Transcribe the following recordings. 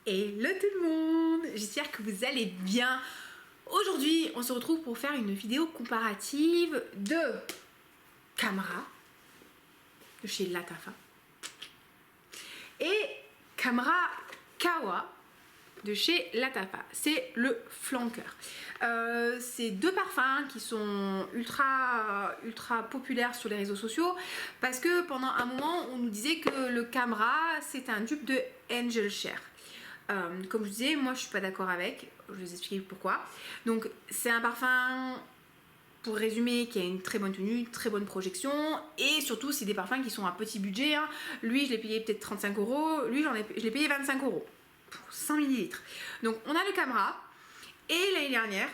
Hello tout le monde, j'espère que vous allez bien. Aujourd'hui, on se retrouve pour faire une vidéo comparative de Camera de chez Lattafa et Camera Kawa de chez Lattafa. C'est le flanqueur. C'est deux parfums qui sont ultra populaires sur les réseaux sociaux parce que pendant un moment on nous disait que le Camera c'est un dupe de Angel Share. Comme je disais, moi je suis pas d'accord avec, je vais vous expliquer pourquoi. Donc c'est un parfum, pour résumer, qui a une très bonne tenue, très bonne projection, et surtout c'est des parfums qui sont à petit budget, hein. Lui je l'ai payé peut-être 35 €, lui je l'ai payé 25 € pour 100 ml. Donc on a le Camera, et l'année dernière,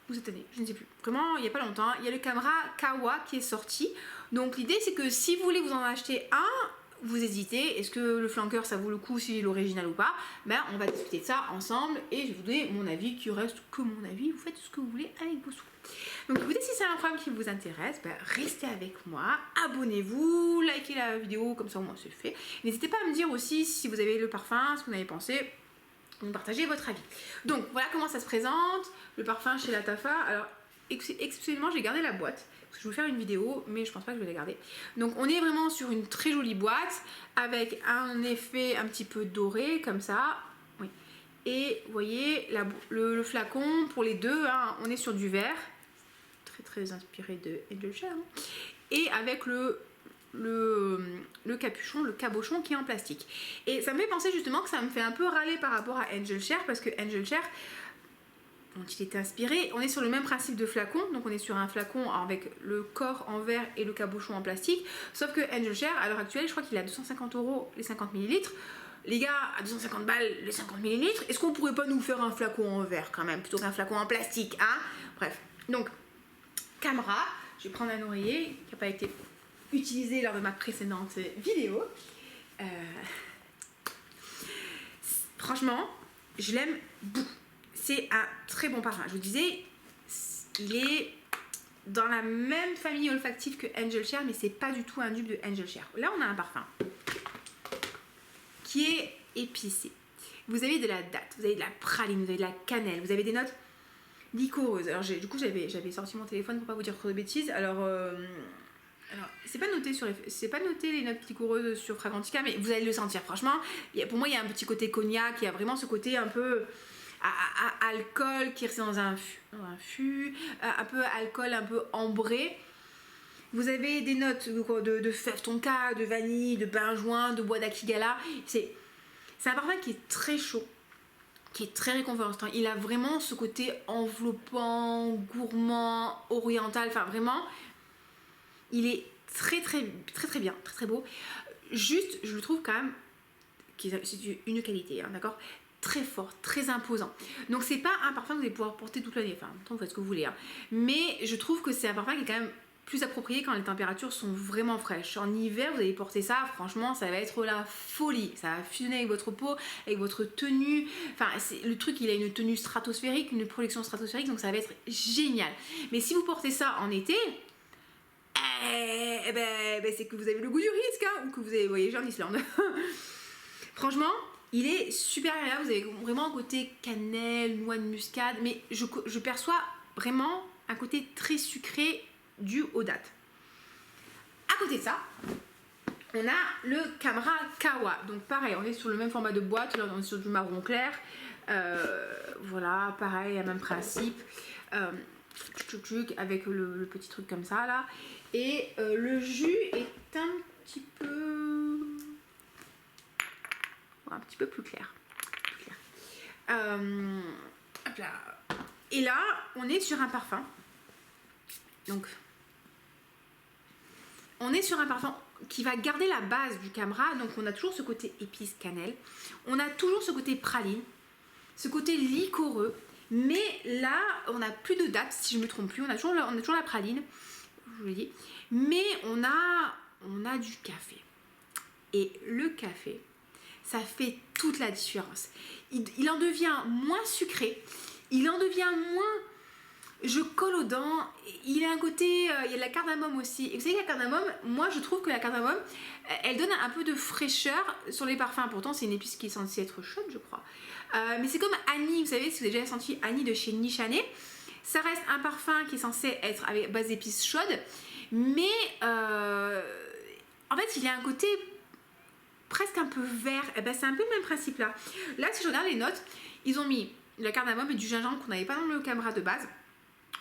ou cette année, je ne sais plus, vraiment il n'y a pas longtemps, il y a le Camera Kawa qui est sorti. Donc l'idée c'est que si vous voulez vous en acheter un, vous hésitez, est-ce que le flanqueur ça vaut le coup si c'est l'original ou pas, ben on va discuter de ça ensemble et je vais vous donner mon avis qui reste que mon avis, vous faites ce que vous voulez avec vos sous. Donc écoutez, si c'est un programme qui vous intéresse, ben, restez avec moi, abonnez-vous, likez la vidéo, comme ça au moins c'est fait. N'hésitez pas à me dire aussi si vous avez le parfum, ce que vous en avez pensé, vous partagez votre avis. Donc voilà comment ça se présente, le parfum chez Lattafa. Alors exceptionnellement j'ai gardé la boîte, parce que je vais vous faire une vidéo, mais je pense pas que je vais la garder. Donc on est vraiment sur une très jolie boîte, avec un effet un petit peu doré, comme ça. Oui. Et vous voyez, le flacon, pour les deux, hein, on est sur du vert, très inspiré de Angel Share, hein, et avec le capuchon, le cabochon qui est en plastique. Et ça me fait penser justement que ça me fait un peu râler par rapport à Angel Share, parce que Angel Share, dont il était inspiré, on est sur le même principe de flacon, donc on est sur un flacon avec le corps en verre et le cabochon en plastique, sauf que Angel Share à l'heure actuelle je crois qu'il est à 250 € les 50 ml. Les gars, à 250 balles les 50 ml, est-ce qu'on pourrait pas nous faire un flacon en verre quand même plutôt qu'un flacon en plastique, hein? Bref, donc Camera, je vais prendre un oreiller qui n'a pas été utilisé lors de ma précédente vidéo. Franchement, je l'aime beaucoup. C'est un très bon parfum. Je vous disais, il est dans la même famille olfactive que Angel Share, mais c'est pas du tout un dupe de Angel Share. Là, on a un parfum qui est épicé. Vous avez de la date, vous avez de la praline, vous avez de la cannelle, vous avez des notes liquoreuses. Alors, du coup, j'avais sorti mon téléphone pour pas vous dire trop de bêtises. Alors c'est pas noté les notes liquoreuses sur Fragrantica, mais vous allez le sentir. Franchement, pour moi, il y a un petit côté cognac, il y a vraiment ce côté un peu alcool qui est resté dans un fût, un peu alcool, un peu ambré. Vous avez des notes de fève tonka, de vanille, de benjoin, de bois d'Akigala. C'est un parfum qui est très chaud, qui est très réconfortant. Il a vraiment ce côté enveloppant, gourmand, oriental. Enfin vraiment, il est très bien, très beau. Juste, je le trouve quand même, c'est une qualité, hein, d'accord, très fort, très imposant. Donc c'est pas un parfum que vous allez pouvoir porter toute l'année, enfin en même temps vous faites ce que vous voulez, hein. Mais je trouve que c'est un parfum qui est quand même plus approprié quand les températures sont vraiment fraîches. En hiver vous allez porter ça, franchement ça va être la folie, ça va fusionner avec votre peau, avec votre tenue, enfin le truc, il a une tenue stratosphérique, une projection stratosphérique, donc ça va être génial. Mais si vous portez ça en été, c'est que vous avez le goût du risque, hein, ou que vous avez voyagé en Islande. Franchement, il est super agréable, vous avez vraiment un côté cannelle, noix de muscade, mais je perçois vraiment un côté très sucré dû aux dates. À côté de ça, on a le Camera Kawa. Donc pareil, on est sur le même format de boîte, là on est sur du marron clair. Voilà, pareil, le même principe. Avec le petit truc comme ça là. Et le jus est un petit peu plus clair. Hop là. Et là, on est sur un parfum. Donc, on est sur un parfum qui va garder la base du Camera. Donc, on a toujours ce côté épice cannelle. On a toujours ce côté praline, ce côté liquoreux. Mais là, on n'a plus de date, si je ne me trompe plus. On a toujours la praline, je vous l'ai dit. Mais on a du café. Et le café, ça fait toute la différence. Il en devient moins sucré, il en devient moins je colle aux dents. Il a un côté, il y a de la cardamome aussi. Et vous savez, la cardamome, moi je trouve que la cardamome, elle donne un peu de fraîcheur sur les parfums. Pourtant, c'est une épice qui est censée être chaude, je crois. Mais c'est comme Annie, vous savez, si vous avez déjà senti Annie de chez Nichané, ça reste un parfum qui est censé être avec base d'épices chaudes, mais en fait, il a un côté presque un peu vert. Et ben, c'est un peu le même principe là. Là, si je regarde les notes, ils ont mis la cardamome et du gingembre qu'on n'avait pas dans le Camera de base.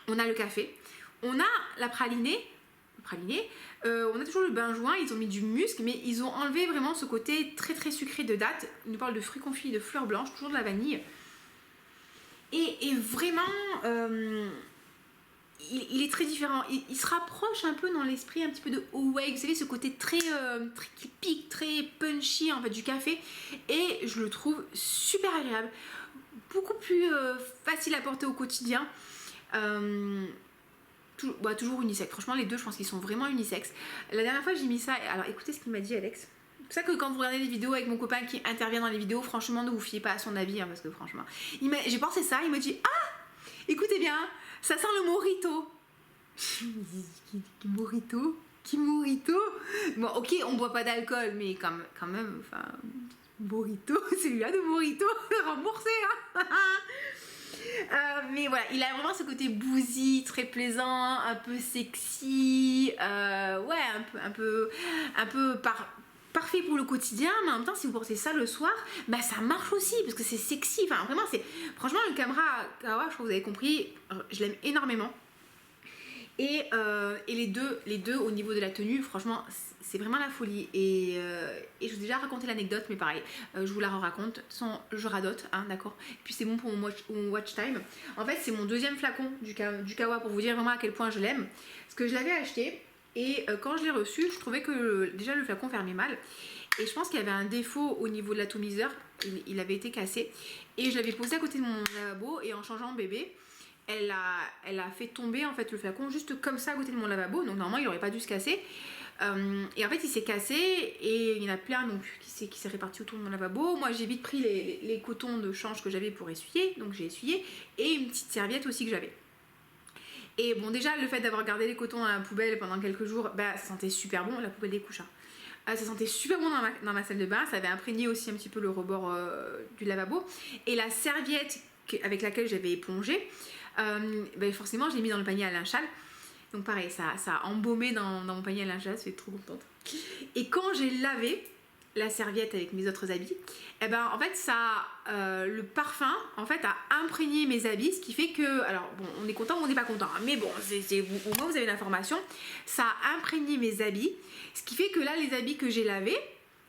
On a le café, on a la pralinée, on a toujours le benjoin, ils ont mis du musc, mais ils ont enlevé vraiment ce côté très très sucré de date. Ils nous parlent de fruits confits, de fleurs blanches, toujours de la vanille. Et vraiment, il est très différent. Il se rapproche un peu dans l'esprit un petit peu de Awake, vous savez, ce côté très, très qui pique, très punchy en fait du café. Et je le trouve super agréable, beaucoup plus facile à porter au quotidien. Toujours unisexe. Franchement, les deux, je pense qu'ils sont vraiment unisexes. La dernière fois, j'ai mis ça. Alors, écoutez ce qu'il m'a dit, Alex. C'est pour ça que quand vous regardez les vidéos avec mon copain qui intervient dans les vidéos, franchement, ne vous fiez pas à son avis, hein, parce que franchement, j'ai pensé ça. Il me dit, ah, écoutez bien, ça sent le mojito. Mojito? Qui mojito? Bon, ok, on boit pas d'alcool, mais quand même, enfin, mojito, celui-là de mojito, remboursé, hein. Mais voilà, il a vraiment ce côté bousy, très plaisant, un peu sexy, ouais, un peu parfait pour le quotidien, mais en même temps, si vous portez ça le soir, bah ça marche aussi parce que c'est sexy. Enfin, vraiment, franchement, le Camera Kawa, je crois que vous avez compris, je l'aime énormément. Et les deux au niveau de la tenue, franchement, c'est vraiment la folie. Et je vous ai déjà raconté l'anecdote, mais pareil, je vous la raconte. De toute façon, je radote, hein, d'accord. Et puis c'est bon pour mon watch time. En fait, c'est mon deuxième flacon du Kawa pour vous dire vraiment à quel point je l'aime. Parce que je l'avais acheté et quand je l'ai reçu, je trouvais que déjà le flacon fermait mal. Et je pense qu'il y avait un défaut au niveau de l'atomiseur. Il avait été cassé. Et je l'avais posé à côté de mon lavabo et en changeant bébé, elle a fait tomber en fait le flacon juste comme ça à côté de mon lavabo, donc normalement il n'aurait pas dû se casser. Et en fait il s'est cassé et il y en a plein donc, qui s'est réparti autour de mon lavabo. Moi j'ai vite pris les cotons de change que j'avais pour essuyer, donc j'ai essuyé, et une petite serviette aussi que j'avais. Et bon, déjà le fait d'avoir gardé les cotons à la poubelle pendant quelques jours, bah ça sentait super bon, la poubelle des couches, hein. Ça sentait super bon dans ma salle de bain, ça avait imprégné aussi un petit peu le rebord du lavabo. Et la serviette avec laquelle j'avais épongé, forcément je l'ai mis dans le panier à linge-sale. Donc pareil, ça a embaumé dans mon panier à linge-sale, je suis trop contente. Et quand j'ai lavé la serviette avec mes autres habits, en fait le parfum en fait a imprégné mes habits, ce qui fait que, alors bon, on est content ou on n'est pas content, hein, mais bon, au moins vous avez l'information, ça a imprégné mes habits, ce qui fait que là les habits que j'ai lavés,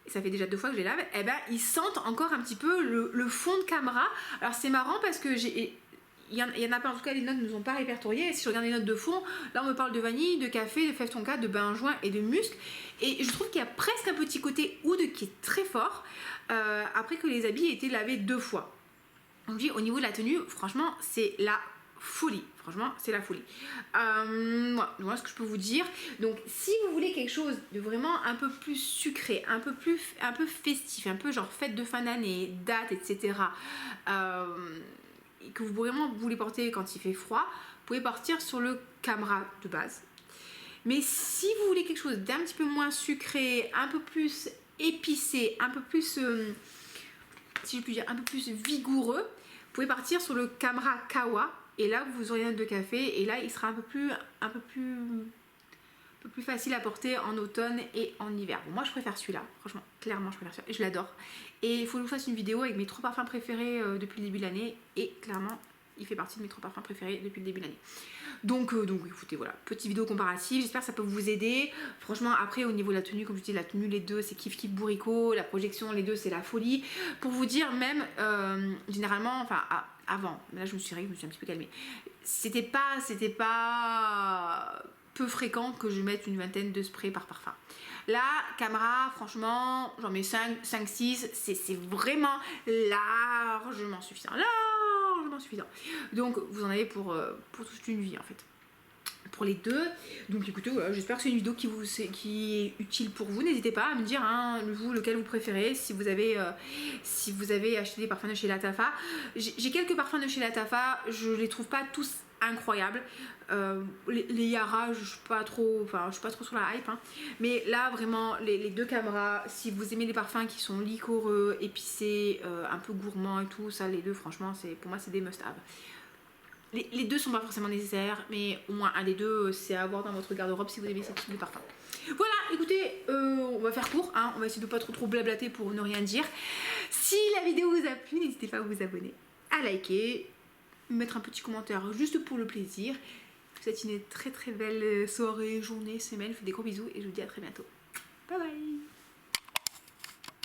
ça fait déjà 2 fois que je les lave, ils sentent encore un petit peu le fond de Camera. Alors c'est marrant parce que il y en a pas, en tout cas les notes ne nous ont pas répertoriées. Et si je regarde les notes de fond, là on me parle de vanille, de café, de fève tonka, de benjoin et de musc. Et je trouve qu'il y a presque un petit côté oud qui est très fort après que les habits aient été lavés 2 fois. Donc au niveau de la tenue, franchement c'est la folie. Franchement, c'est la folie. Voilà ce que je peux vous dire. Donc, si vous voulez quelque chose de vraiment un peu plus sucré, un peu festif, un peu genre fête de fin d'année, date, etc., et que vous vraiment voulez porter quand il fait froid, vous pouvez partir sur le Camera de base. Mais si vous voulez quelque chose d'un petit peu moins sucré, un peu plus épicé, un peu plus, si je puis dire, un peu plus vigoureux, vous pouvez partir sur le Camera Kawa. Et là, vous aurez une note de café. Et là, il sera un peu plus facile à porter en automne et en hiver. Bon, moi, je préfère celui-là. Franchement, clairement, je préfère celui-là. Et je l'adore. Et il faut que je vous fasse une vidéo avec mes 3 parfums préférés depuis le début de l'année. Et clairement, il fait partie de mes 3 parfums préférés depuis le début de l'année. Donc écoutez, voilà, petite vidéo comparative. J'espère que ça peut vous aider. Franchement, après, au niveau de la tenue, comme je dis, la tenue, les deux, c'est kiff kiff bourricot. La projection, les deux, c'est la folie. Pour vous dire, même, généralement, enfin, avant, là, je me suis un petit peu calmée. C'était pas peu fréquent que je mette une vingtaine de sprays par parfum. Là, Camera, franchement, j'en mets 5-6, c'est vraiment largement suffisant. Donc, vous en avez pour toute une vie, en fait. Pour les deux. Donc écoutez, voilà, j'espère que c'est une vidéo qui est utile pour vous. N'hésitez pas à me dire, hein, vous, lequel vous préférez, si vous avez acheté des parfums de chez Lattafa. J'ai quelques parfums de chez Lattafa, je les trouve pas tous incroyable. Les Yara, je suis pas trop sur la hype, hein. Mais là vraiment les deux caméras, si vous aimez les parfums qui sont liquoreux, épicés, un peu gourmands et tout, ça les deux franchement pour moi c'est des must-have. Les deux sont pas forcément nécessaires, mais au moins un des deux c'est à avoir dans votre garde-robe si vous aimez ce type de parfum. Voilà, écoutez, on va faire court, hein, on va essayer de pas trop blablater pour ne rien dire. Si la vidéo vous a plu, n'hésitez pas à vous abonner, à liker, mettre un petit commentaire juste pour le plaisir. Je vous souhaite une très belle soirée, journée, semaine, je vous fais des gros bisous et je vous dis à très bientôt. Bye bye.